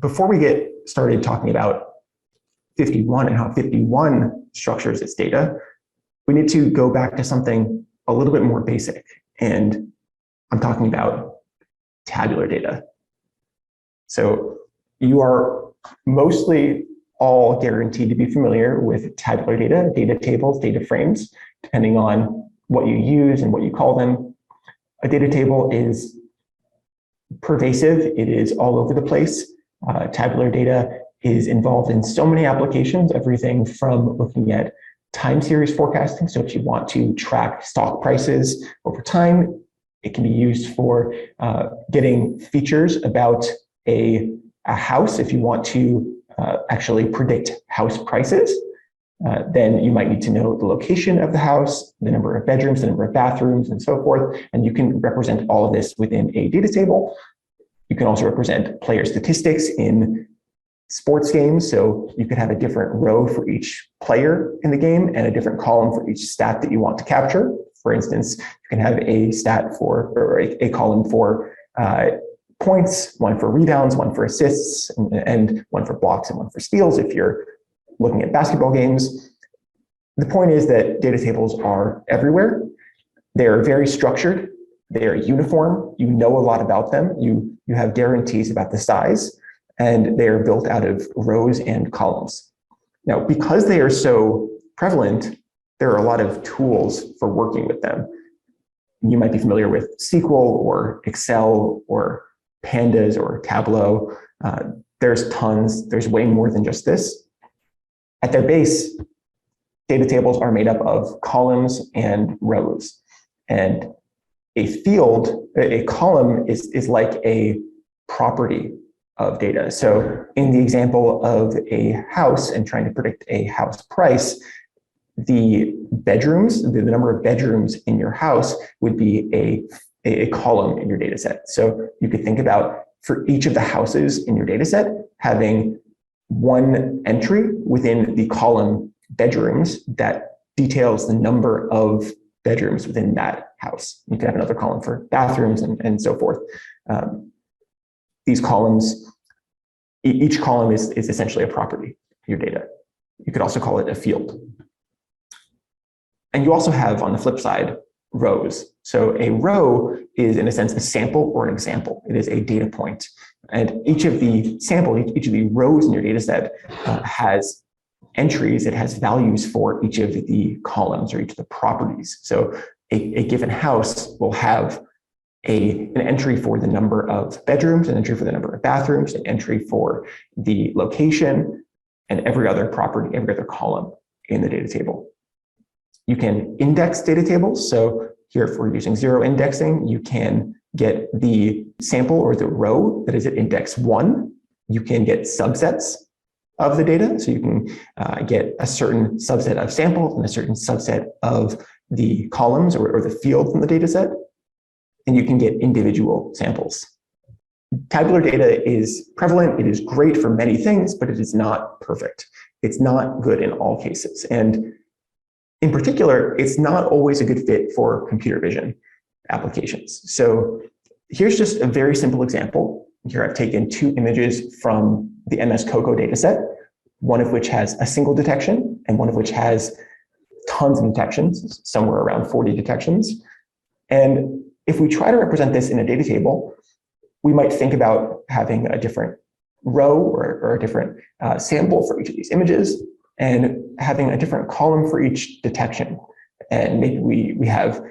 before we get started talking about 51 and how 51 structures its data, we need to go back to something a little bit more basic. And I'm talking about tabular data. So you are mostly all guaranteed to be familiar with tabular data, data tables, data frames, depending on what you use and what you call them. A data table is pervasive. It is all over the place. Tabular data is involved in so many applications, everything from looking at time series forecasting. So if you want to track stock prices over time, it can be used for getting features about a house. If you want to actually predict house prices, then you might need to know the location of the house, the number of bedrooms, the number of bathrooms, and so forth. And you can represent all of this within a data table. You can also represent player statistics in sports games. So you could have a different row for each player in the game and a different column for each stat that you want to capture. For instance, you can have a stat for, or a column for points, one for rebounds, one for assists, and one for blocks and one for steals if you're looking at basketball games. The point is that data tables are everywhere. They are very structured. They are uniform. You know a lot about them. You have guarantees about the size, and they are built out of rows and columns. Now, because they are so prevalent, there are a lot of tools for working with them. You might be familiar with SQL or Excel or Pandas or Tableau. There's tons. There's way more than just this. At their base, data tables are made up of columns and rows. And a field, a column is like a property of data. So in the example of a house and trying to predict a house price, the bedrooms, the number of bedrooms in your house would be a column in your data set. So you could think about, for each of the houses in your data set, having one entry within the column bedrooms that details the number of bedrooms within that house. You could have another column for bathrooms and so forth. These columns, each column is essentially a property of your data. You could also call it a field. And you also have, on the flip side, rows. So a row is, in a sense, a sample or an example. It is a data point. And each of the samples, each of the rows in your data set has entries. It has values for each of the columns or each of the properties. So a given house will have an entry for the number of bedrooms, an entry for the number of bathrooms, an entry for the location, and every other property, every other column in the data table. You can index data tables. So here, if we're using zero indexing, you can get the sample or the row that is at index 1. You can get subsets of the data. So you can get a certain subset of samples and a certain subset of the columns or the fields in the data set. And you can get individual samples. Tabular data is prevalent. It is great for many things, but it is not perfect. It's not good in all cases. And in particular, it's not always a good fit for computer vision applications. So here's just a very simple example. Here I've taken 2 images from the MS COCO dataset, one of which has a single detection and one of which has tons of detections, somewhere around 40 detections. And if we try to represent this in a data table, we might think about having a different row or a different sample for each of these images, and having a different column for each detection. And maybe we have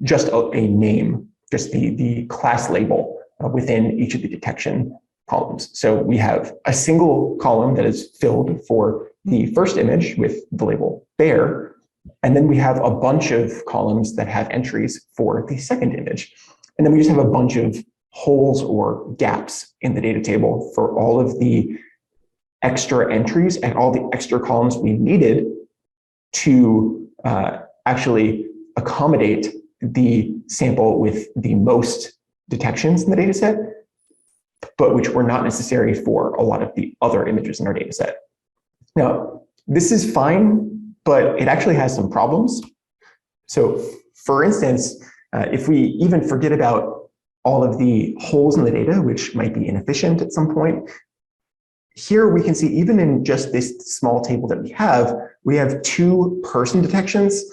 just a name, just the class label within each of the detection columns. So we have a single column that is filled for the first image with the label bear, and then we have a bunch of columns that have entries for the second image. And then we just have a bunch of holes or gaps in the data table for all of the extra entries and all the extra columns we needed to actually accommodate the sample with the most detections in the data set, but which were not necessary for a lot of the other images in our data set. Now, this is fine, but it actually has some problems. So for instance, if we even forget about all of the holes in the data, which might be inefficient at some point. Here we can see, even in just this small table that we have 2 person detections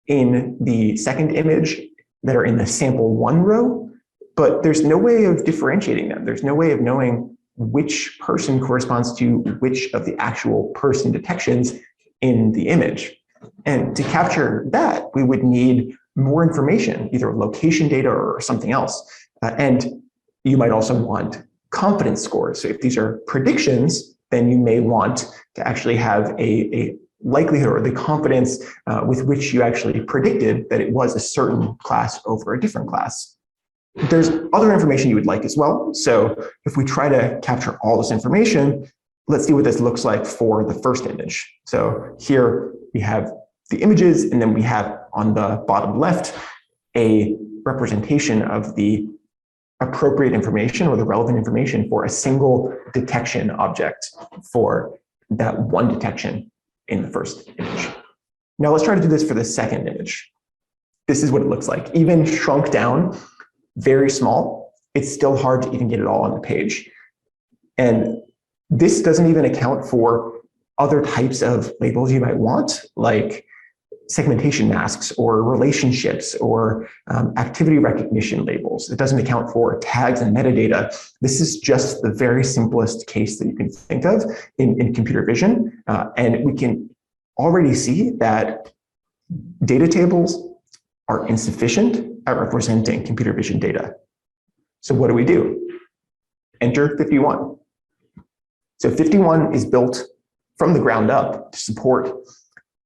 in the second image that are in the sample 1 row, but there's no way of differentiating them. There's no way of knowing which person corresponds to which of the actual person detections in the image. And to capture that, we would need more information, either location data or something else. And you might also want confidence scores. So if these are predictions, then you may want to actually have a likelihood or the confidence with which you actually predicted that it was a certain class over a different class. There's other information you would like as well. So if we try to capture all this information, let's see what this looks like for the first image. So here we have the images, and then we have on the bottom left a representation of the appropriate information or the relevant information for a single detection object for that one detection in the first image. Now let's try to do this for the second image. This is what it looks like. Even shrunk down, very small, it's still hard to even get it all on the page. And this doesn't even account for other types of labels you might want, like segmentation masks or relationships or activity recognition labels. It doesn't account for tags and metadata. This is just the very simplest case that you can think of in computer vision. And we can already see that data tables are insufficient at representing computer vision data. So what do? Enter FiftyOne. So FiftyOne is built from the ground up to support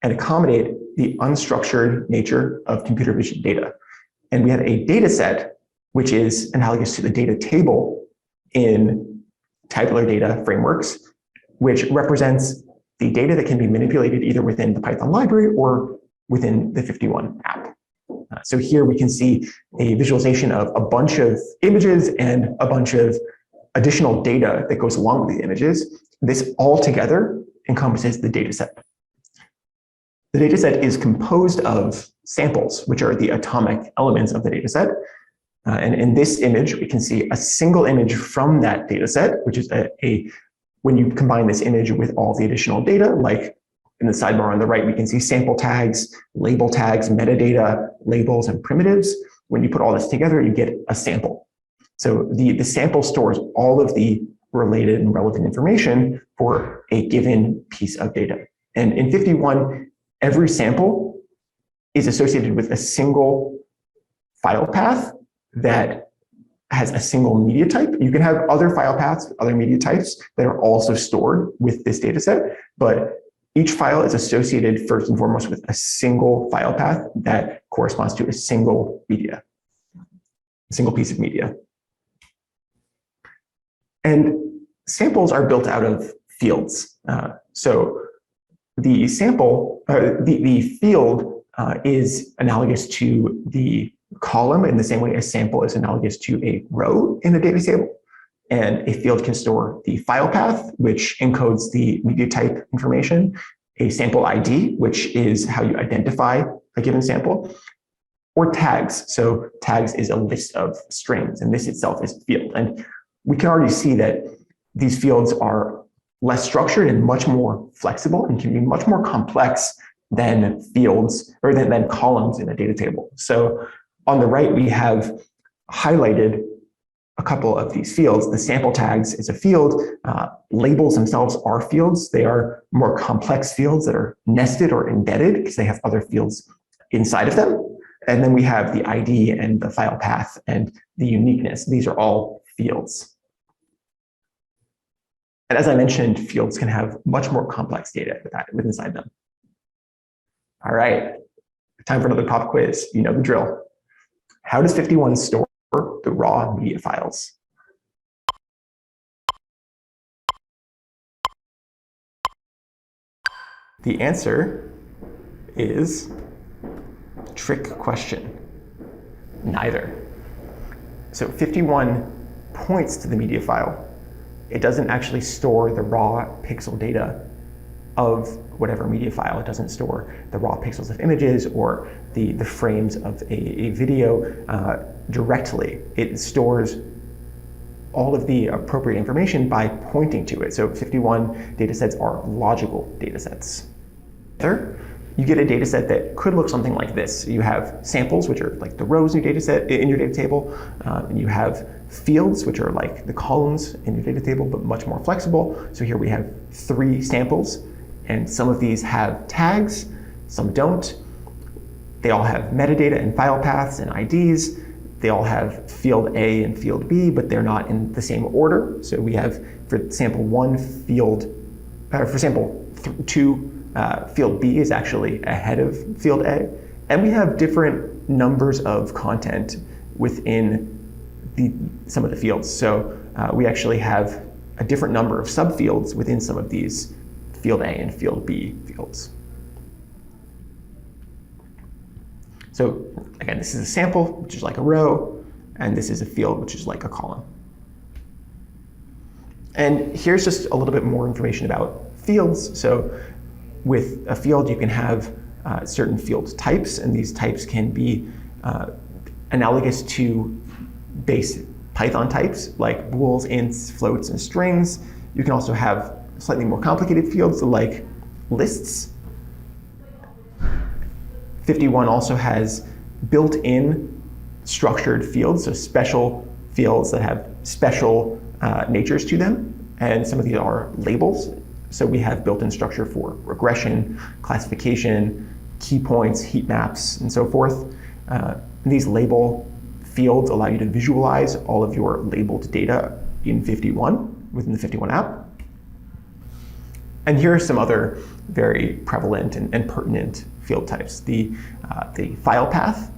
and accommodate the unstructured nature of computer vision data. And we have a data set, which is analogous to the data table in tabular data frameworks, which represents the data that can be manipulated either within the Python library or within the FiftyOne app. So here we can see a visualization of a bunch of images and a bunch of additional data that goes along with the images. This all together encompasses the data set. The data set is composed of samples, which are the atomic elements of the data set. And in this image, we can see a single image from that data set, which is when you combine this image with all the additional data, like in the sidebar on the right, we can see sample tags, label tags, metadata, labels, and primitives. When you put all this together, you get a sample. So the sample stores all of the related and relevant information for a given piece of data. And in FiftyOne, every sample is associated with a single file path that has a single media type. You can have other file paths, other media types that are also stored with this data set, but each file is associated first and foremost with a single file path that corresponds to a single media, a single piece of media. And samples are built out of fields. So the sample, the field is analogous to the column in the same way a sample is analogous to a row in the data table. And a field can store the file path, which encodes the media type information, a sample ID, which is how you identify a given sample, or tags. So tags is a list of strings, and this itself is a field. And we can already see that these fields are less structured and much more flexible and can be much more complex than fields or than columns in a data table. So on the right, we have highlighted a couple of these fields. The sample tags is a field. Labels themselves are fields. They are more complex fields that are nested or embedded because they have other fields inside of them. And then we have the ID and the file path and the uniqueness. These are all fields. And as I mentioned, fields can have much more complex data with inside them. All right, time for another pop quiz. You know the drill. How does FiftyOne store the raw media files? The answer is trick question. Neither. So FiftyOne points to the media file. It doesn't actually store the raw pixel data of whatever media file. It doesn't store the raw pixels of images or the frames of a video directly. It stores all of the appropriate information by pointing to it. So 51 datasets are logical datasets. There, you get a dataset that could look something like this. You have samples, which are like the rows in your dataset in your data table, and you have fields, which are like the columns in your data table, but much more flexible. So here we have 3 samples, and some of these have tags, some don't. They all have metadata and file paths and IDs. They all have field A and field B, but they're not in the same order. So we have for sample 1 field, for sample 2, field B is actually ahead of field A. And we have different numbers of content within some of the fields. So we actually have a different number of subfields within some of these field A and field B fields. So again, this is a sample, which is like a row, and this is a field, which is like a column. And here's just a little bit more information about fields. So with a field, you can have certain field types, and these types can be analogous to base Python types, like bools, ints, floats, and strings. You can also have slightly more complicated fields, like lists. 51 also has built-in structured fields, so special fields that have special natures to them. And some of these are labels. So we have built-in structure for regression, classification, key points, heat maps, and so forth. These label fields allow you to visualize all of your labeled data in 51 within the 51 app. And here are some other very prevalent and pertinent field types. The file path,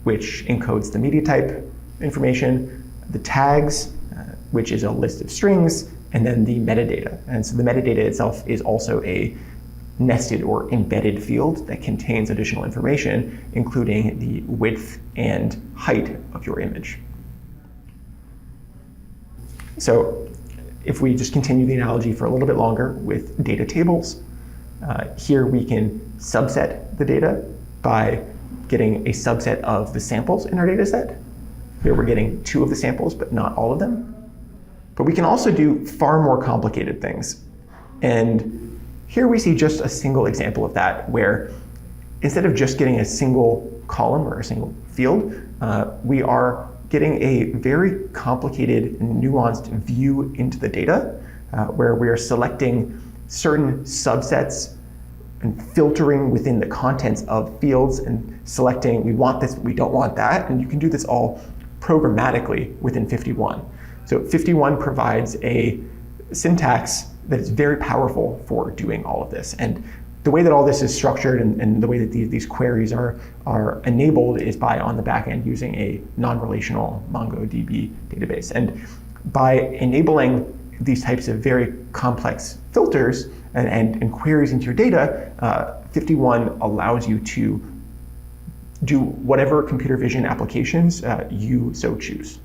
which encodes the media type information, the tags, which is a list of strings, and then the metadata. And so the metadata itself is also a nested or embedded field that contains additional information, including the width and height of your image. So if we just continue the analogy for a little bit longer with data tables, here we can subset the data by getting a subset of the samples in our data set. Here we're getting 2 of the samples, but not all of them. But we can also do far more complicated things. And here we see just a single example of that, where instead of just getting a single column or a single field, we are getting a very complicated, nuanced view into the data, where we are selecting certain subsets and filtering within the contents of fields and selecting, we want this, but we don't want that. And you can do this all programmatically within 51. So 51 provides a syntax that is very powerful for doing all of this. And the way that all this is structured and the way that these queries are enabled is by, on the back end, using a non-relational MongoDB database. And by enabling these types of very complex filters and queries into your data, 51 allows you to do whatever computer vision applications you so choose.